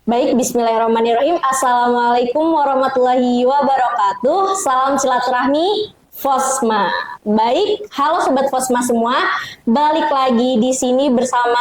Baik, bismillahirrahmanirrahim. Assalamualaikum warahmatullahi wabarakatuh. Salam silaturahmi Fosma. Baik, halo sobat Fosma semua. Balik lagi di sini bersama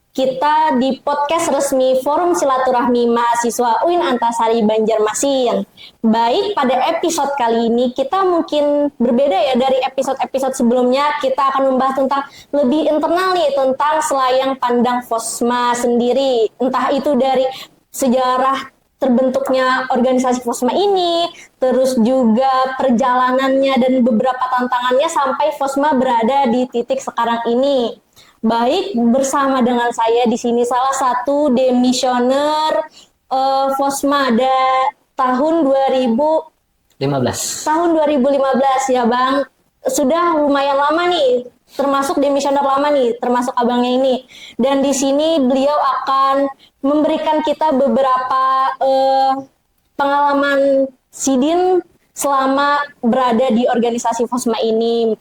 kita di podcast resmi Forum Silaturahmi Mahasiswa UIN Antasari Banjarmasin. Baik, pada episode kali ini kita mungkin berbeda ya dari episode-episode sebelumnya. Kita akan membahas tentang lebih internal nih, tentang selayang pandang Fosma sendiri. Entah itu dari sejarah terbentuknya organisasi Fosma ini, terus juga perjalanannya dan beberapa tantangannya sampai Fosma berada di titik sekarang ini. Baik, bersama dengan saya di sini salah satu demisioner Fosma tahun 2015 ya Bang. Sudah lumayan lama nih, termasuk demisioner lama nih, termasuk abangnya ini. Dan di sini beliau akan memberikan kita beberapa pengalaman sidin selama berada di organisasi Fosma ini.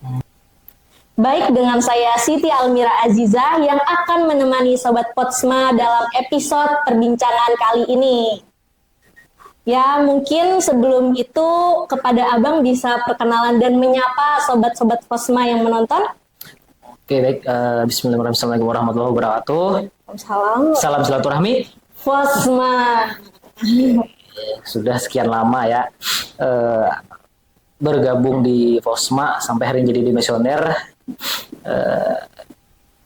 Baik, dengan saya Siti Almira Aziza yang akan menemani Sobat Fosma dalam episode perbincangan kali ini. Ya, mungkin sebelum itu kepada Abang bisa perkenalan dan menyapa Sobat-Sobat Fosma yang menonton. Oke, baik. Bismillahirrahmanirrahim. Assalamualaikum warahmatullahi wabarakatuh. Salam silaturahmi Fosma. Sudah sekian lama ya bergabung di Fosma sampai hari ini jadi demisioner.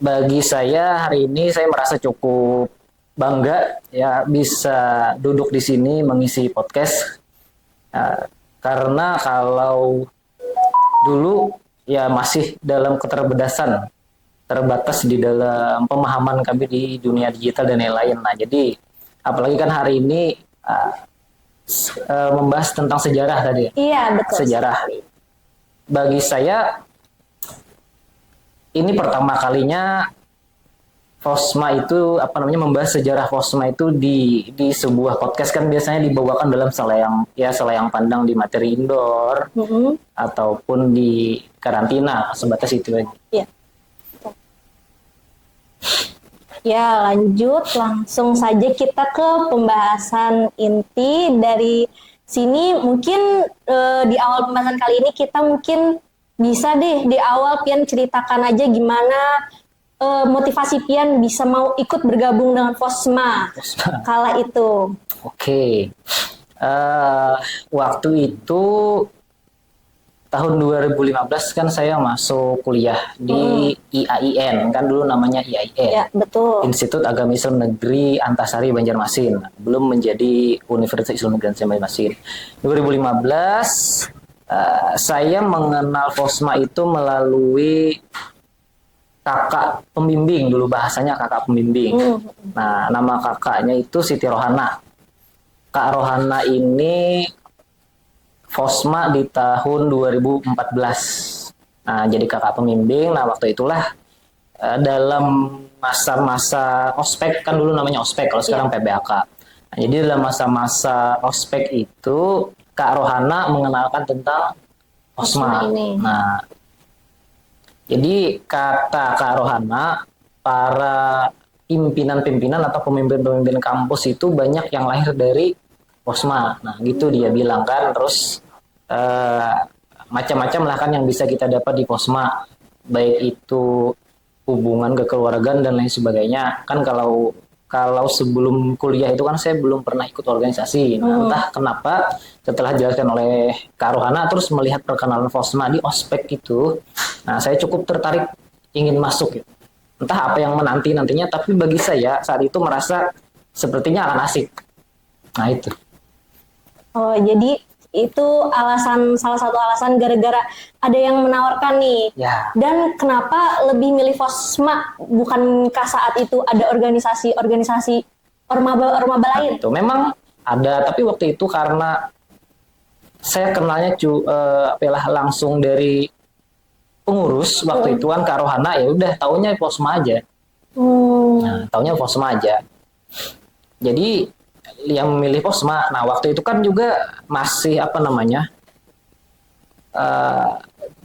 Bagi saya hari ini saya merasa cukup bangga ya bisa duduk di sini mengisi podcast karena kalau dulu ya masih dalam keterbatasan terbatas di dalam pemahaman kami di dunia digital dan lain-lain. Nah, jadi apalagi kan hari ini membahas tentang sejarah tadi. Iya, betul. Sejarah. Bagi saya ini pertama kalinya Fosma itu membahas sejarah Fosma itu di sebuah podcast. Kan biasanya dibawakan dalam selayang pandang di materi indoor ataupun di karantina, sebatas itu aja. Iya. Ya, lanjut langsung saja kita ke pembahasan inti. Dari sini mungkin di awal pembahasan kali ini kita mungkin bisa deh di awal Pian ceritakan aja gimana motivasi Pian bisa mau ikut bergabung dengan Fosma kala itu. Oke. Waktu itu tahun 2015 kan saya masuk kuliah di IAIN, kan dulu namanya IAIN. Ya, betul. Institut Agama Islam Negeri Antasari Banjarmasin. Belum menjadi Universitas Islam Negeri Banjarmasin. 2015 saya mengenal Fosma itu melalui kakak pembimbing, dulu bahasanya kakak pembimbing. Nah, nama kakaknya itu Siti Rohana. Kak Rohana ini Fosma di tahun 2014. Nah, jadi kakak pembimbing. Nah, waktu itulah dalam masa-masa ospek, kan dulu namanya ospek, kalau sekarang PBAK. Nah, jadi dalam masa-masa ospek itu Kak Rohana mengenalkan tentang Fosma. Nah, jadi kata Kak Rohana, para pimpinan-pimpinan atau pemimpin-pemimpin kampus itu banyak yang lahir dari Fosma. Nah, gitu dia bilang kan. Terus macam-macam lah kan yang bisa kita dapat di Fosma, baik itu hubungan kekeluargaan dan lain sebagainya. Kan kalau sebelum kuliah itu kan saya belum pernah ikut organisasi. Nah, entah kenapa setelah dijelaskan oleh Kak Rohana terus melihat perkenalan Fosma di ospek itu, nah saya cukup tertarik ingin masuk. Entah apa yang nantinya, tapi bagi saya saat itu merasa sepertinya akan asik. Nah itu. Oh, jadi itu salah satu alasan gara-gara ada yang menawarkan nih. Ya. Dan kenapa lebih milih Fosma, bukankah saat itu ada organisasi ormaba lain? Itu memang ada, tapi waktu itu karena saya kenalnya langsung dari pengurus waktu itu kan Kak Rohana, ya udah taunya Fosma aja. Nah, taunya Fosma aja. Jadi yang memilih Fosma. Nah, waktu itu kan juga masih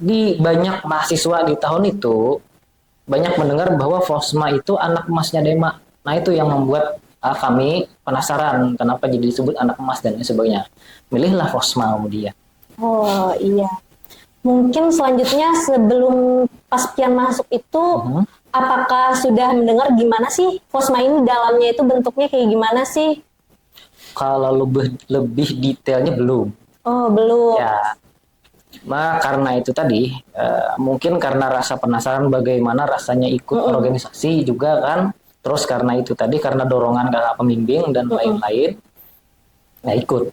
di banyak mahasiswa di tahun itu banyak mendengar bahwa Fosma itu anak emasnya Dema. Nah, itu yang membuat kami penasaran kenapa jadi disebut anak emas dan lain sebagainya. Milihlah Fosma kemudian. Oh iya. Mungkin selanjutnya sebelum pas Pian masuk itu, apakah sudah mendengar gimana sih Fosma ini dalamnya itu bentuknya kayak gimana sih? Kalau lebih detailnya belum. Oh belum. Ya, karena itu tadi mungkin karena rasa penasaran bagaimana rasanya ikut organisasi juga kan. Terus karena itu tadi karena dorongan kakak pembimbing dan lain-lain, ya ikut.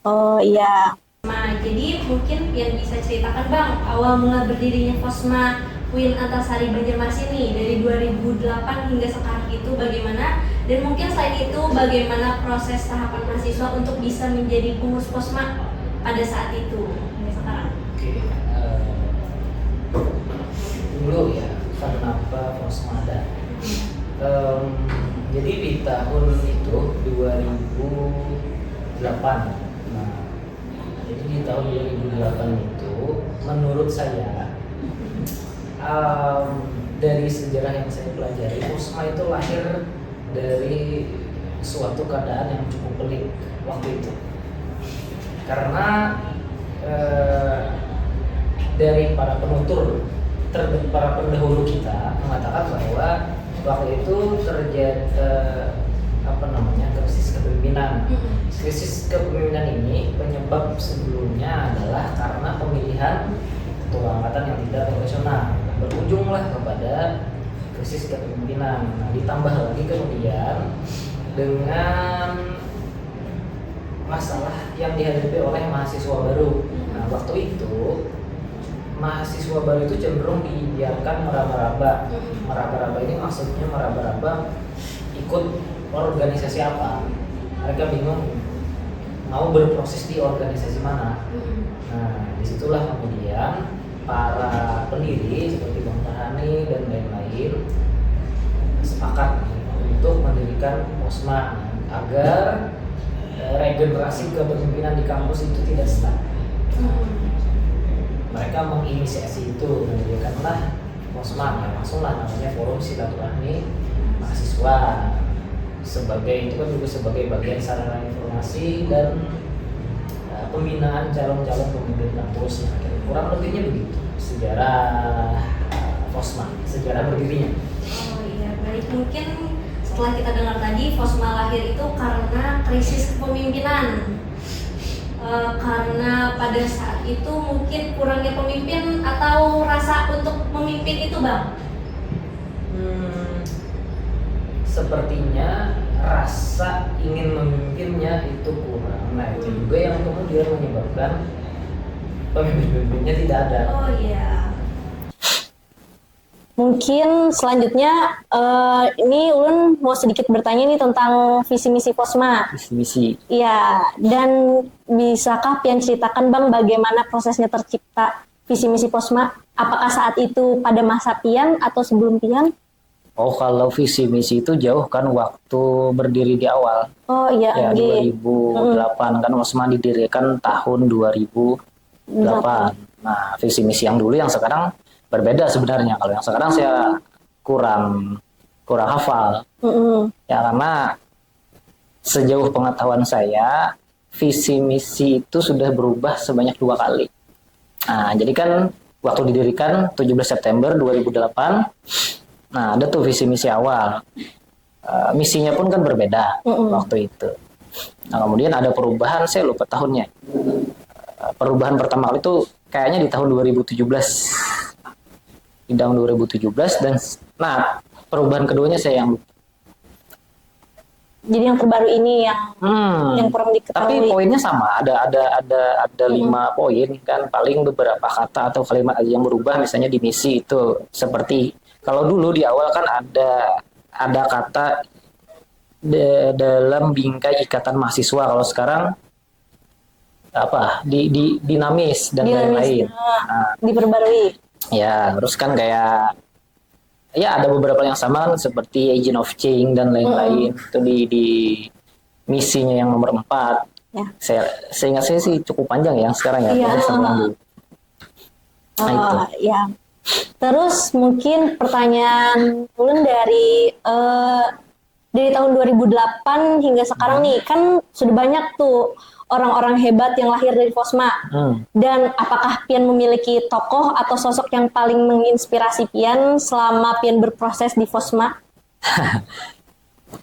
Oh iya. Nah, jadi mungkin yang bisa ceritakan Bang, awal mula berdirinya Fosma UIN Antasari Banjarmasin nih dari 2008 hingga sekarang itu bagaimana? Dan mungkin selain itu bagaimana proses tahapan mahasiswa untuk bisa menjadi pengurus Fosma pada saat itu hingga sekarang? Oke, dulu ya kenapa Fosma ada? Jadi di tahun itu 2008. Nah, jadi di tahun 2008 itu menurut saya dari sejarah yang saya pelajari, Fosma itu lahir dari suatu keadaan yang cukup pelik waktu itu. Karena dari para penutur, para pendahulu kita mengatakan bahwa waktu itu terjadi krisis kepemimpinan. Krisis kepemimpinan ini penyebab sebelumnya adalah karena pemilihan ketua angkatan yang tidak profesional, berujunglah kepada krisis kepemimpinan. Nah, ditambah lagi kemudian dengan masalah yang dihadapi oleh mahasiswa baru. Nah, waktu itu mahasiswa baru itu cenderung dibiarkan meraba-raba. Meraba-raba ini maksudnya meraba-raba ikut organisasi apa. Mereka bingung mau berproses di organisasi mana. Nah, disitulah kemudian para pendiri seperti Bang Tahani dan lain-lain sepakat untuk mendirikan Fosma agar regenerasi kepemimpinan di kampus itu tidak stuck. Mereka menginisiasi itu, mendirikanlah Fosma, ya langsunglah namanya Forum Silaturahmi Mahasiswa. Sebagai itu kan juga sebagai bagian sarana informasi dan pembinaan calon-calon pemimpin kampus. Nah, kurang lebihnya begitu sejarah Fosma, sejarah berdirinya. Oh iya, baik. Mungkin setelah kita dengar tadi Fosma lahir itu karena krisis kepemimpinan. Karena pada saat itu mungkin kurangnya pemimpin atau rasa untuk memimpin itu Bang? Sepertinya rasa ingin memimpinnya itu kurang. Nah, itu juga yang kemudian menyebabkan pemimpin-pemimpinnya tidak ada. Oh iya. Mungkin selanjutnya ini Ulun mau sedikit bertanya nih tentang visi misi Fosma. Visi misi. Iya, dan bisakah Pian ceritakan Bang bagaimana prosesnya tercipta visi misi Fosma? Apakah saat itu pada masa Pian atau sebelum Pian? Oh, kalau visi misi itu jauh kan waktu berdiri di awal. Oh iya, Ya, 2008 kan Fosma didirikan tahun 2008. Nah, visi misi yang dulu yang sekarang berbeda sebenarnya. Kalau yang sekarang saya kurang hafal. Ya, karena sejauh pengetahuan saya visi misi itu sudah berubah sebanyak 2 kali. Nah, jadi kan waktu didirikan 17 September 2008. Nah, ada tuh visi misi awal. Misinya pun kan berbeda waktu itu. Nah, kemudian ada perubahan, saya lupa tahunnya. Perubahan pertama kali itu kayaknya di tahun 2017. Di tahun 2017 dan nah perubahan keduanya saya yang lupa. Jadi yang terbaru ini yang kurang diketahui. Tapi poinnya sama, ada 5 poin kan, paling beberapa kata atau kalimat aja yang berubah. Misalnya di misi itu seperti kalau dulu di awal kan ada kata dalam bingkai ikatan mahasiswa. Kalau sekarang apa dinamis dan lain-lain. Nah, diperbarui. Ya, terus kan kayak ya ada beberapa yang sama kan, seperti agent of change dan lain-lain. Itu di misinya yang nomor 4. Ya. Seingat saya sih cukup panjang ya sekarang ya. Iya. Dulu. Nah, itu. Ya. Terus mungkin pertanyaan Ulun dari dari tahun 2008 hingga sekarang nih, kan sudah banyak tuh orang-orang hebat yang lahir dari Fosma. Dan apakah Pian memiliki tokoh atau sosok yang paling menginspirasi Pian selama Pian berproses di Fosma?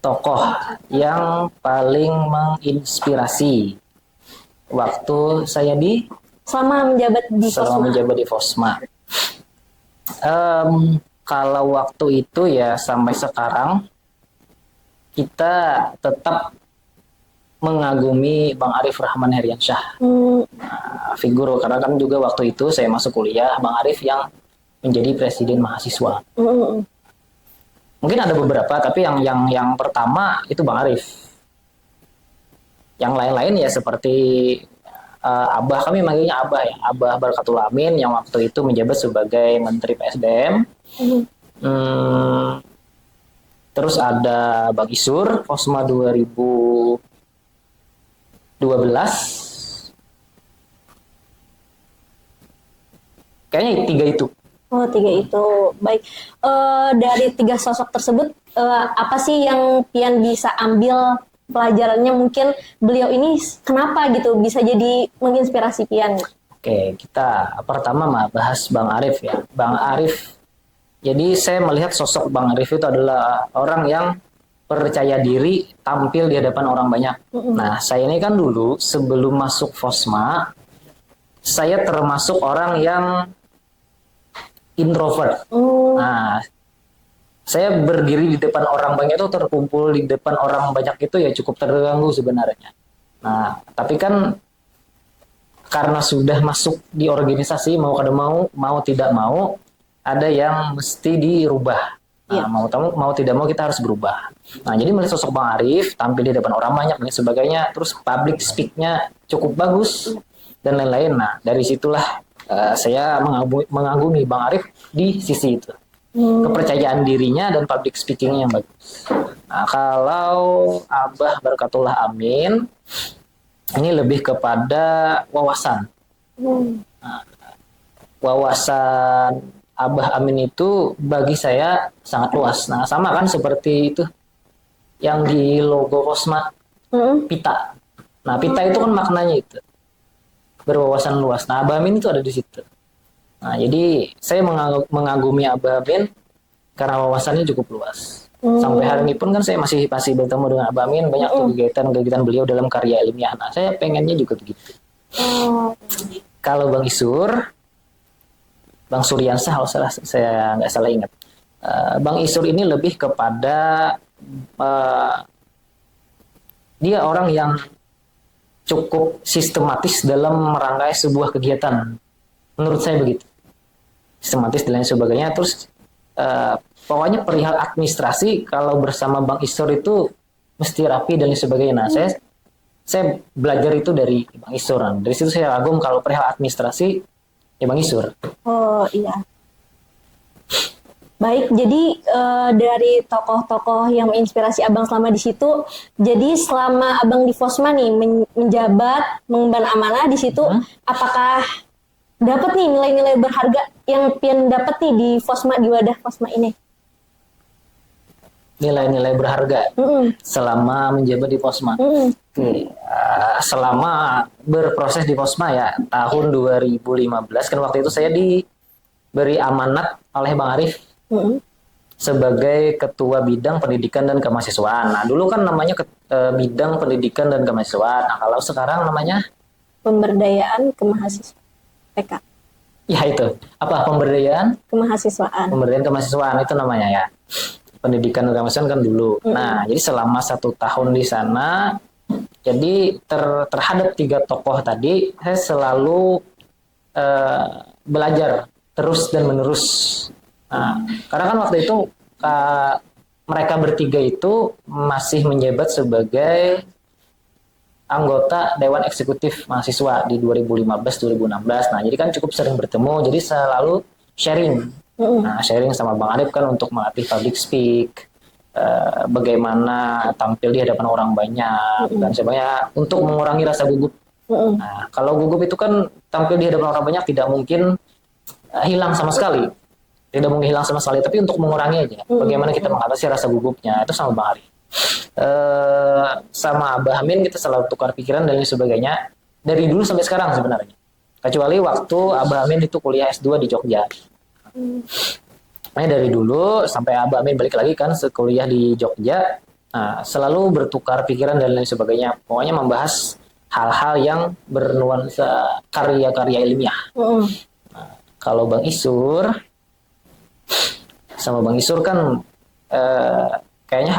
Tokoh yang paling menginspirasi waktu saya Selama menjabat di selama Fosma. menjabat di Fosma. Kalau waktu itu ya sampai sekarang kita tetap mengagumi Bang Arif Rahman Heriansyah. Figur, karena kan juga waktu itu saya masuk kuliah, Bang Arif yang menjadi presiden mahasiswa. Mungkin ada beberapa, tapi yang pertama itu Bang Arif. Yang lain-lain ya seperti Abah, kami manggilnya Abah ya, Abah Barakatul Amin yang waktu itu menjabat sebagai Menteri PSDM. Terus ada Bang Isur, Fosma 2012. Kayaknya 3 itu. Oh, 3 itu. Baik. Dari 3 sosok tersebut, apa sih yang Pian bisa ambil pelajarannya? Mungkin beliau ini kenapa gitu bisa jadi menginspirasi Pian? Oke, kita pertama bahas Bang Arif ya. Bang Arif, jadi saya melihat sosok Bang Arif itu adalah orang yang percaya diri tampil di hadapan orang banyak. Nah, saya ini kan dulu sebelum masuk Fosma, saya termasuk orang yang introvert. Nah, saya berdiri di depan orang banyak itu, terkumpul di depan orang banyak itu ya cukup terganggu sebenarnya. Nah, tapi kan karena sudah masuk di organisasi, mau tidak mau, ada yang mesti dirubah. Nah, mau tidak mau kita harus berubah. Nah, jadi melihat sosok Bang Arif tampil di depan orang banyak dan sebagainya, terus public speak-nya cukup bagus dan lain-lain. Nah, dari situlah saya mengagumi Bang Arif di sisi itu. Kepercayaan dirinya dan public speaking yang bagus. Nah, kalau Abah Barkatullah Amin, ini lebih kepada wawasan. Nah, wawasan Abah Amin itu bagi saya sangat luas. Nah, sama kan seperti itu yang di logo Fosma, pita. Nah, pita itu kan maknanya itu berwawasan luas. Nah, Abah Amin itu ada di situ. Nah, jadi saya mengagumi Abah Amin karena wawasannya cukup luas. Sampai hari ini pun kan saya masih bertemu dengan Abah Amin, banyak tuh kegiatan beliau dalam karya ilmiah. Nah, saya pengennya juga begitu. Kalau Bang Isur, Bang Suryansah, kalau saya nggak salah ingat, Bang Isur ini lebih kepada dia orang yang cukup sistematis dalam merangkai sebuah kegiatan. Menurut saya begitu. Sistematis dan lain sebagainya. Terus pokoknya perihal administrasi kalau bersama Bang Isur itu mesti rapi dan lain sebagainya. Nah, saya belajar itu dari Bang Isur. Dari situ saya kagum kalau perihal administrasi ya Bang Isur. Oh iya. Baik, jadi dari tokoh-tokoh yang menginspirasi Abang selama di situ, jadi selama Abang di Fosma nih menjabat, mengemban amanah di situ, apakah dapat nih nilai-nilai berharga yang Pian dapat nih di Fosma, di wadah Fosma ini? Nilai-nilai berharga selama menjabat di Fosma. Oke, selama berproses di Fosma ya tahun 2015 kan waktu itu saya diberi amanat oleh Bang Arif sebagai ketua bidang pendidikan dan kemahasiswaan. Nah, dulu kan namanya bidang pendidikan dan kemahasiswaan. Nah, kalau sekarang namanya pemberdayaan kemahasiswaan. PK. Ya itu. Apa pemberdayaan? Kemahasiswaan. Pemberdayaan kemahasiswaan itu namanya ya. Pendidikan dan kemahasiswaan kan dulu. Nah, jadi selama 1 tahun di sana, jadi terhadap 3 tokoh tadi, saya selalu belajar terus dan menerus. Nah, karena kan waktu itu mereka bertiga itu masih menjabat sebagai anggota Dewan Eksekutif Mahasiswa di 2015-2016. Nah, jadi kan cukup sering bertemu, jadi selalu sharing. Nah, sharing sama Bang Arif kan untuk melatih public speak, bagaimana tampil di hadapan orang banyak, dan sebagainya untuk mengurangi rasa gugup. Nah, kalau gugup itu kan tampil di hadapan orang banyak tidak mungkin hilang sama sekali. Tidak mungkin hilang sama sekali, tapi untuk mengurangi aja. Bagaimana kita mengatasi rasa gugupnya, itu sama Bang Arif. sama Abah Amin kita selalu tukar pikiran dan lain sebagainya dari dulu sampai sekarang sebenarnya. Kecuali waktu Abah Amin itu kuliah S2 di Jogja. Makanya dari dulu sampai Abah Amin balik lagi kan kuliah di Jogja, nah, selalu bertukar pikiran dan lain sebagainya. Pokoknya membahas hal-hal yang bernuansa karya-karya ilmiah. Kalau Bang Isur sama Bang Isur kan kayaknya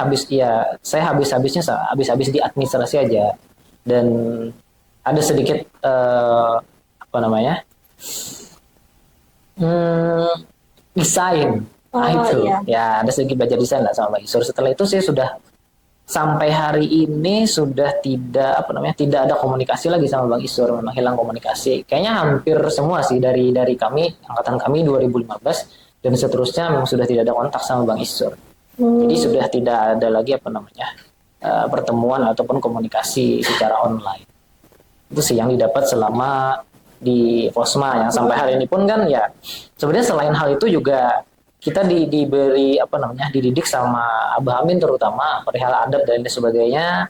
saya habis-habis di administrasi aja, dan ada sedikit apa namanya desain. Nah itu iya. ya ada sedikit belajar desain lah sama Bang Isur. Setelah itu saya sudah sampai hari ini sudah tidak ada komunikasi lagi sama Bang Isur, memang hilang komunikasi. Kayaknya hampir semua sih dari kami angkatan kami 2015 dan seterusnya memang sudah tidak ada kontak sama Bang Isur. Jadi sudah tidak ada lagi pertemuan ataupun komunikasi secara online. Itu sih yang didapat selama di Fosma, yang sampai hari ini pun kan ya sebenarnya selain hal itu juga kita dididik sama Abah Amin terutama perihal adab dan lain sebagainya,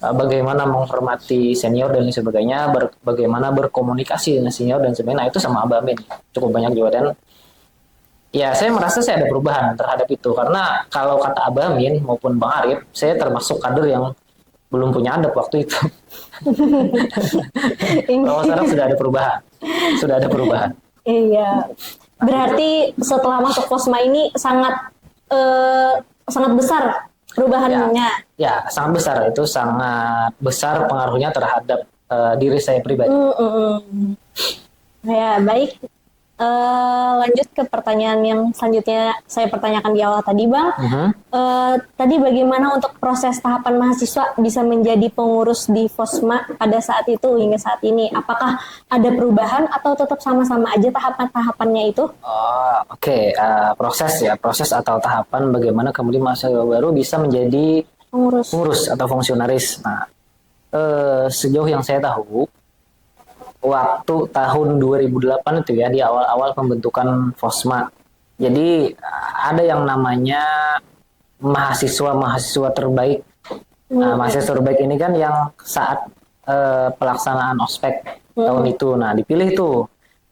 bagaimana menghormati senior dan lain sebagainya, bagaimana berkomunikasi dengan senior dan sebagainya. Nah, itu sama Abah Amin cukup banyak juga, dan ya saya merasa saya ada perubahan terhadap itu, karena kalau kata Abah Amin maupun Bang Arif, saya termasuk kader yang belum punya adab waktu itu. Kalau sekarang sudah ada perubahan. Iya. Berarti setelah masuk Fosma ini sangat besar perubahannya. Ya, sangat besar. Itu sangat besar pengaruhnya terhadap diri saya pribadi. Ya, baik. Lanjut ke pertanyaan yang selanjutnya saya pertanyakan di awal tadi, Bang. Tadi bagaimana untuk proses tahapan mahasiswa bisa menjadi pengurus di Fosma pada saat itu hingga saat ini? Apakah ada perubahan atau tetap sama-sama aja tahapan-tahapannya itu? Oke. Proses atau tahapan bagaimana kemudian mahasiswa baru bisa menjadi pengurus atau fungsionaris. Nah, sejauh yang saya tahu, waktu tahun 2008 itu ya, di awal-awal pembentukan Fosma. Jadi ada yang namanya mahasiswa terbaik. Nah, mahasiswa terbaik ini kan yang saat pelaksanaan ospek tahun itu. Nah,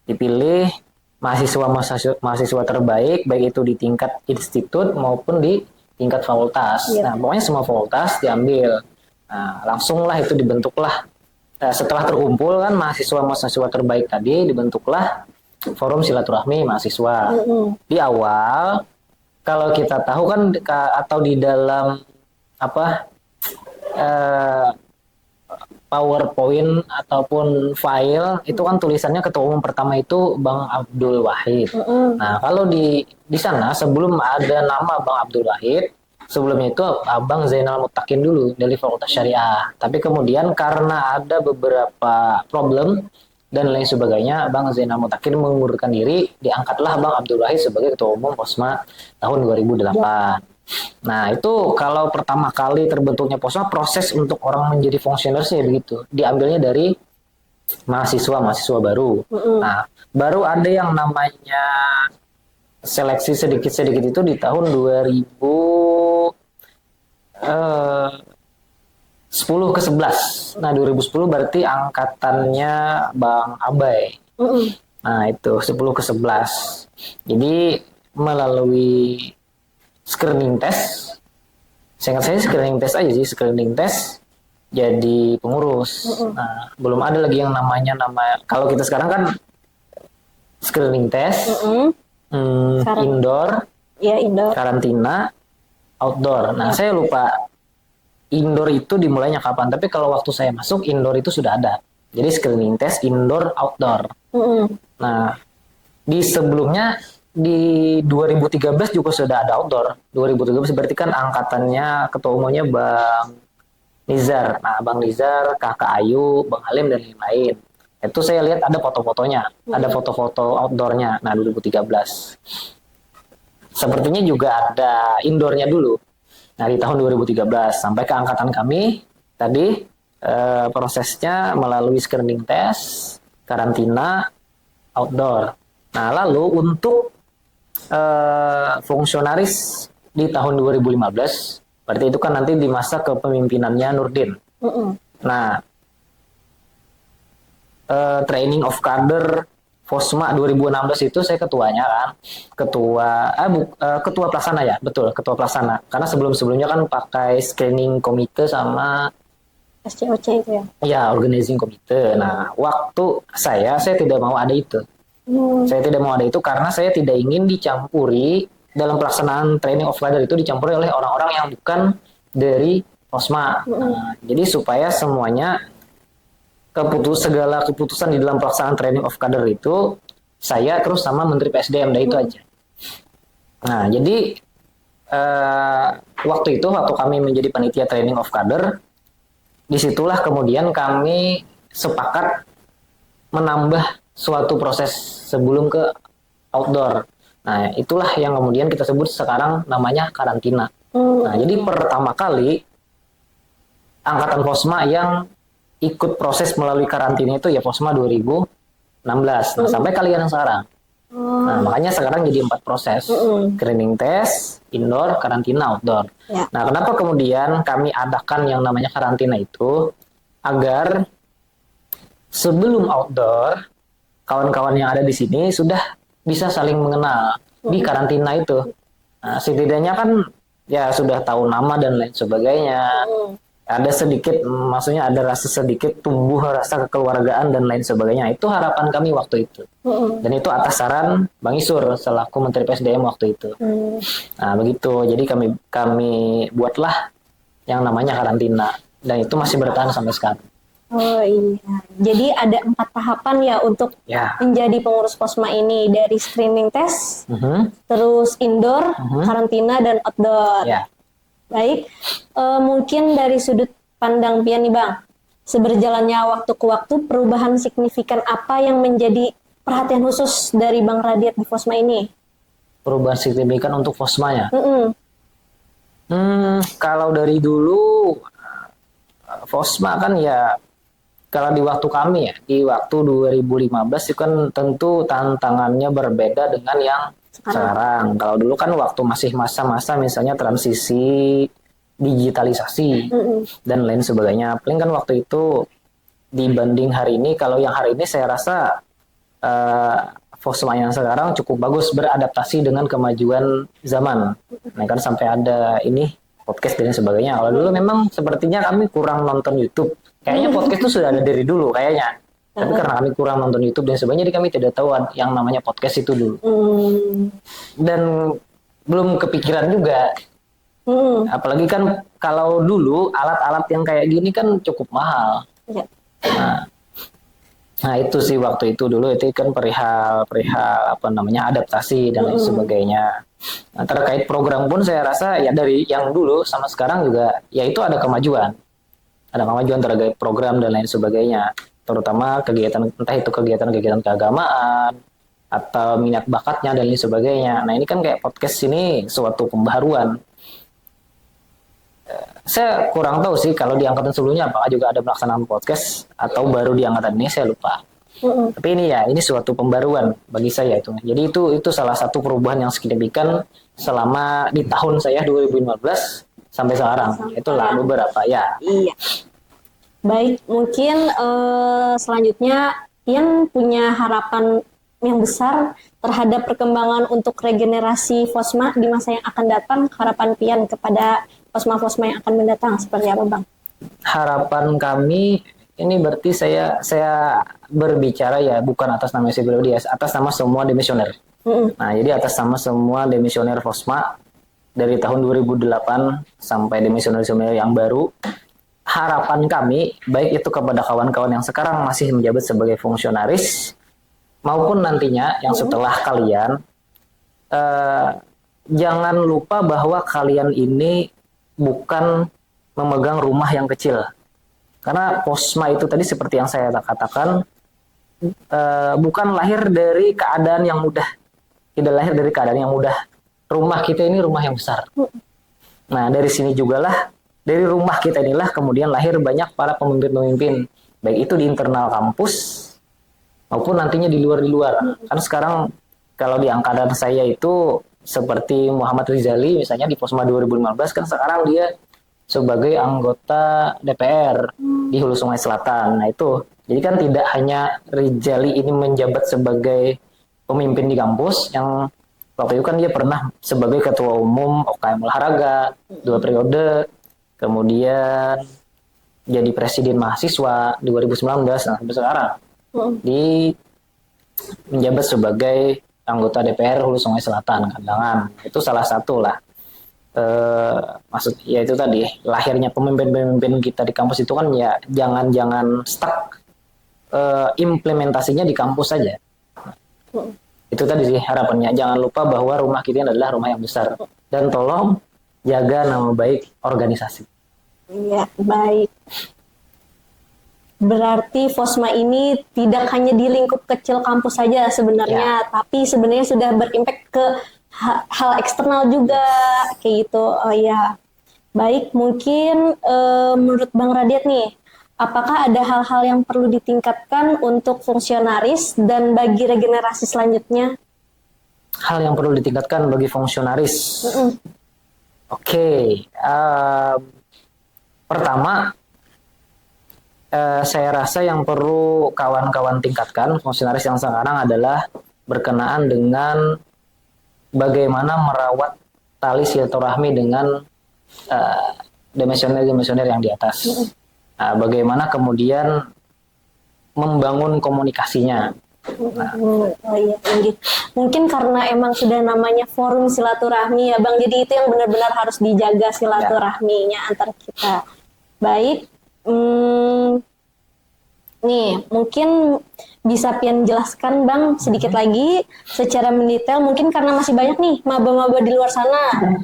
dipilih mahasiswa terbaik, baik itu di tingkat institut maupun di tingkat fakultas. Nah, pokoknya semua fakultas diambil. Nah, langsunglah itu dibentuklah. Setelah terkumpul kan mahasiswa terbaik tadi, dibentuklah forum silaturahmi mahasiswa. Di awal, kalau kita tahu kan atau di dalam PowerPoint ataupun file itu kan tulisannya ketua umum pertama itu Bang Abdul Wahid. Nah, kalau di sana sebelum ada nama Bang Abdul Wahid, sebelumnya itu Abang Zainal Mutakin dulu dari Fakultas Syariah. Tapi kemudian karena ada beberapa problem dan lain sebagainya, Bang Zainal Mutakin mengundurkan diri, diangkatlah Bang Abdul Wahid sebagai Ketua Umum Fosma tahun 2008. Nah, itu kalau pertama kali terbentuknya Fosma, proses untuk orang menjadi fungsionaris ya begitu. Diambilnya dari mahasiswa baru. Nah, baru ada yang namanya seleksi sedikit-sedikit itu di tahun 2010 ke 11. Nah, 2010 berarti angkatannya Bang Abai. Nah, itu 10 ke 11. Jadi melalui screening test, seingat saya screening test aja sih, screening test jadi pengurus. Nah, belum ada lagi yang namanya kalau kita sekarang kan screening test, indoor, karantina, outdoor. Nah, saya lupa indoor itu dimulainya kapan. Tapi kalau waktu saya masuk, indoor itu sudah ada. Jadi screening test, indoor, outdoor. Nah, di sebelumnya, di 2013 juga sudah ada outdoor. 2013 berarti kan angkatannya ketua umumnya Bang Nizar. Nah, Bang Nizar, Kakak Ayu, Bang Halim, dan lain-lain. Itu saya lihat ada foto-fotonya. Ada foto-foto outdoornya. Nah, 2013. Sepertinya juga ada indoornya dulu. Nah, di tahun 2013 sampai ke angkatan kami tadi prosesnya melalui screening test, karantina, outdoor. Nah, lalu untuk fungsionaris di tahun 2015 Berarti itu kan nanti di masa kepemimpinannya Nurdin. Nah, training of kader Fosma 2016 itu saya ketuanya kan. Ketua pelaksana ya, betul, ketua pelaksana. Karena sebelum-sebelumnya kan pakai screening komite sama SCOC itu ya. ya organizing komite. Nah, waktu saya tidak mau ada itu. Saya tidak mau ada itu karena saya tidak ingin dicampuri dalam pelaksanaan training of kader itu dicampuri oleh orang-orang yang bukan dari Fosma. Nah, jadi supaya semuanya segala keputusan di dalam pelaksanaan training of kader itu saya terus sama Menteri PSDM, dan itu aja. Nah, jadi waktu kami menjadi panitia training of kader, disitulah kemudian kami sepakat menambah suatu proses sebelum ke outdoor. Nah, itulah yang kemudian kita sebut sekarang namanya karantina. Nah, jadi pertama kali angkatan Fosma yang ikut proses melalui karantina itu ya Fosma 2016. Nah, sampai kalian yang sekarang. Nah, makanya sekarang jadi 4 proses. Screening test, indoor, karantina, outdoor. Ya. Nah, kenapa kemudian kami adakan yang namanya karantina itu? Agar sebelum outdoor, kawan-kawan yang ada di sini sudah bisa saling mengenal di karantina itu. Nah, setidaknya kan ya sudah tahu nama dan lain sebagainya. Ada sedikit, maksudnya ada rasa sedikit tumbuh rasa kekeluargaan dan lain sebagainya. Itu harapan kami waktu itu. Dan itu atas saran Bang Isur selaku Menteri PSDM waktu itu. Nah, begitu. Jadi kami buatlah yang namanya karantina, dan itu masih bertahan sampai sekarang. Oh iya. Jadi ada 4 tahapan ya untuk menjadi pengurus Fosma ini, dari screening test, terus indoor, karantina, dan outdoor. Ya. Baik, mungkin dari sudut pandang Pian nih Bang, seberjalannya waktu ke waktu, perubahan signifikan apa yang menjadi perhatian khusus dari Bang Radiat di Fosma ini? Perubahan signifikan untuk Fosmanya? Kalau dari dulu, Fosma kan ya, kalau di waktu kami ya, di waktu 2015 itu kan tentu tantangannya berbeda dengan yang sekarang. Kalau dulu kan waktu masih masa-masa misalnya transisi digitalisasi dan lain sebagainya. Paling kan waktu itu dibanding hari ini, kalau yang hari ini saya rasa Fosma yang sekarang cukup bagus beradaptasi dengan kemajuan zaman. Nah, kan sampai ada ini podcast dan sebagainya. Kalau dulu memang sepertinya kami kurang nonton YouTube. Kayaknya podcast itu sudah ada dari dulu kayaknya. Tapi karena kami kurang nonton YouTube dan sebagainya, jadi kami tidak tahu yang namanya podcast itu dulu. Dan belum kepikiran juga. Apalagi kan kalau dulu alat-alat yang kayak gini kan cukup mahal. Nah, itu sih waktu itu dulu itu kan perihal adaptasi dan lain sebagainya. Nah, terkait program pun saya rasa ya dari yang dulu sama sekarang juga ya itu ada kemajuan. Ada kemajuan terkait program dan lain sebagainya. Terutama kegiatan, entah itu kegiatan-kegiatan keagamaan atau minat bakatnya dan lain sebagainya. Nah, ini kan kayak podcast ini suatu pembaharuan. Saya kurang tahu sih kalau di angkatan sebelumnya apakah juga ada pelaksanaan podcast atau baru di angkatan ini, saya lupa. Tapi ini suatu pembaruan bagi saya itu. Jadi itu salah satu perubahan yang signifikan selama di tahun saya 2015 sampai sekarang. Itulah beberapa ya. Iya. Baik, mungkin selanjutnya Pian punya harapan yang besar terhadap perkembangan untuk regenerasi Fosma di masa yang akan datang. Harapan Pian kepada Fosma-Fosma yang akan mendatang seperti apa, Bang? Harapan kami ini berarti saya berbicara ya bukan atas nama saya pribadi, atas nama semua demisioner. Nah, jadi atas nama semua demisioner Fosma dari tahun 2008 sampai demisioner-demisioner yang baru. Harapan kami, baik itu kepada kawan-kawan yang sekarang masih menjabat sebagai fungsionaris, maupun nantinya yang setelah kalian, jangan lupa bahwa kalian ini bukan memegang rumah yang kecil. Karena Fosma itu tadi seperti yang saya katakan, bukan lahir dari keadaan yang mudah. Tidak lahir dari keadaan yang mudah. Rumah kita ini rumah yang besar. Nah, dari sini jugalah, dari rumah kita inilah kemudian lahir banyak para pemimpin-pemimpin, baik itu di internal kampus maupun nantinya di luar. Kan sekarang kalau di angkatan saya itu seperti Muhammad Rizali misalnya di Posma 2015 kan sekarang dia sebagai anggota DPR di Hulu Sungai Selatan. Nah itu, jadi kan tidak hanya Rizali ini menjabat sebagai pemimpin di kampus, yang waktu itu kan dia pernah sebagai ketua umum OKM olahraga 2 periode, kemudian jadi presiden mahasiswa 2019, nah sampai sekarang di menjabat sebagai anggota DPR Hulu Sungai Selatan Kandangan. Itu salah satu lah. Maksud ya itu tadi lahirnya pemimpin-pemimpin kita di kampus itu kan ya jangan stuck implementasinya di kampus saja. Itu tadi sih harapannya. Jangan lupa bahwa rumah kita adalah rumah yang besar dan tolong jaga nama baik organisasi. Iya, baik. Berarti Fosma ini tidak hanya di lingkup kecil kampus saja sebenarnya, tapi sebenarnya sudah berimpact ke hal eksternal juga, kayak gitu. Oh ya, baik. Mungkin menurut Bang Radiat nih, apakah ada hal-hal yang perlu ditingkatkan untuk fungsionaris dan bagi regenerasi selanjutnya? Hal yang perlu ditingkatkan bagi fungsionaris. Oke. Pertama, saya rasa yang perlu kawan-kawan tingkatkan fungsionaris yang sekarang adalah berkenaan dengan bagaimana merawat tali silaturahmi dengan demisioner yang di atas. Bagaimana kemudian membangun komunikasinya. Oh iya, mungkin karena emang sudah namanya forum silaturahmi ya Bang, jadi itu yang benar-benar harus dijaga silaturahminya antar kita. Baik. Nih, mungkin bisa pian jelaskan Bang sedikit lagi secara mendetail, mungkin karena masih banyak nih maba-maba di luar sana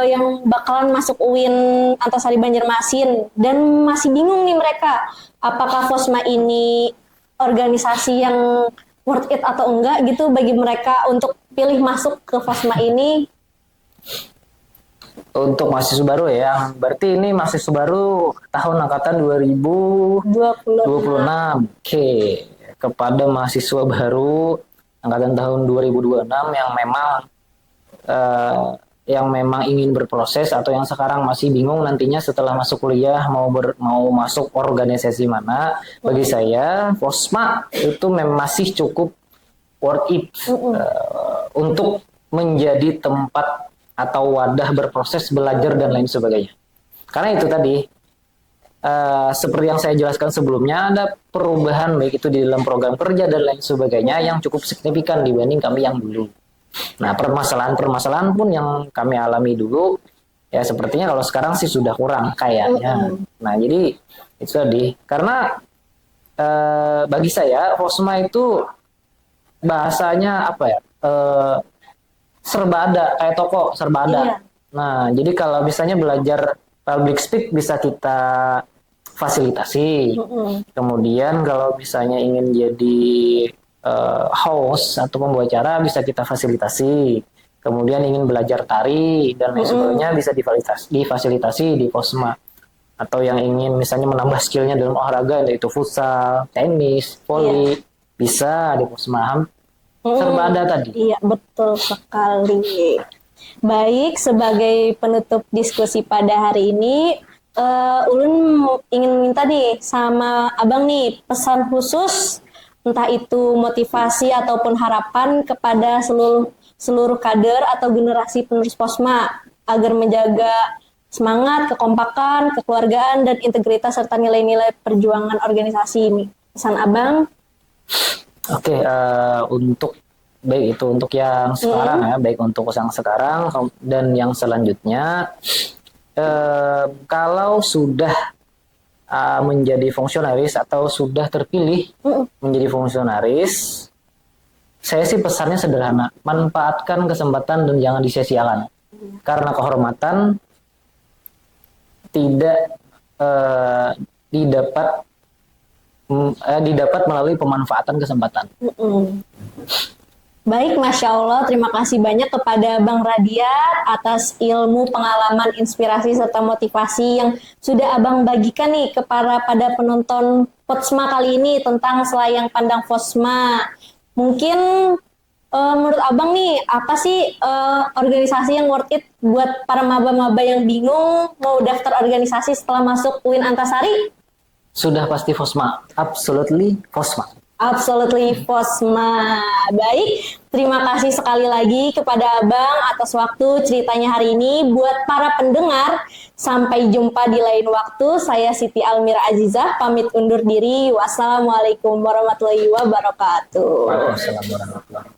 yang bakalan masuk UIN Antasari Banjarmasin dan masih bingung nih mereka, apakah Fosma ini organisasi yang worth it atau enggak gitu bagi mereka untuk pilih masuk ke Fosma ini. Untuk mahasiswa baru ya, berarti ini mahasiswa baru tahun angkatan 2026. Oke, kepada mahasiswa baru angkatan tahun 2026 yang memang ingin berproses atau yang sekarang masih bingung nantinya setelah masuk kuliah mau masuk organisasi mana, bagi saya Fosma itu masih cukup worth it untuk menjadi tempat atau wadah berproses, belajar dan lain sebagainya. Karena itu tadi seperti yang saya jelaskan sebelumnya, ada perubahan baik itu di dalam program kerja dan lain sebagainya yang cukup signifikan dibanding kami yang dulu. Nah, permasalahan pun yang kami alami dulu ya sepertinya kalau sekarang sih sudah kurang kayaknya. Nah, jadi itu tadi. Karena bagi saya Fosma itu bahasanya apa ya? Serba ada, kayak toko serba ada. Iya. Nah, jadi kalau misalnya belajar public speak bisa kita fasilitasi. Kemudian kalau misalnya ingin jadi host atau pembicara bisa kita fasilitasi. Kemudian ingin belajar tari dan lain sebagainya bisa difasilitasi di Fosma. Atau yang ingin misalnya menambah skillnya dalam olahraga yaitu futsal, tenis, voli, bisa di Fosma. Serba ada tadi. Iya, betul sekali. Baik, sebagai penutup diskusi pada hari ini, Ulun ingin minta nih sama Abang nih pesan khusus, entah itu motivasi ataupun harapan kepada seluruh kader atau generasi penerus Fosma agar menjaga semangat, kekompakan, kekeluargaan, dan integritas serta nilai-nilai perjuangan organisasi ini. Pesan Abang? Oke, baik itu untuk yang sekarang ya, baik untuk yang sekarang dan yang selanjutnya, kalau sudah menjadi fungsionaris atau sudah terpilih menjadi fungsionaris, saya sih pesannya sederhana, manfaatkan kesempatan dan jangan disia-siakan, karena kehormatan tidak didapat melalui pemanfaatan kesempatan. Baik, Masya Allah, terima kasih banyak kepada Bang Radiat atas ilmu, pengalaman, inspirasi, serta motivasi yang sudah Abang bagikan nih kepada penonton Fosma kali ini tentang selayang pandang Fosma. Mungkin Menurut Abang nih, apa sih organisasi yang worth it buat para maba-maba yang bingung mau daftar organisasi setelah masuk UIN Antasari? Sudah pasti Fosma, absolutely Fosma. Absolutely Fosma. Baik, terima kasih sekali lagi kepada Abang atas waktu ceritanya hari ini. Buat para pendengar, sampai jumpa di lain waktu. Saya Siti Almira Azizah, pamit undur diri. Wassalamualaikum warahmatullahi wabarakatuh. Waalaikumsalam warahmatullahi wabarakatuh.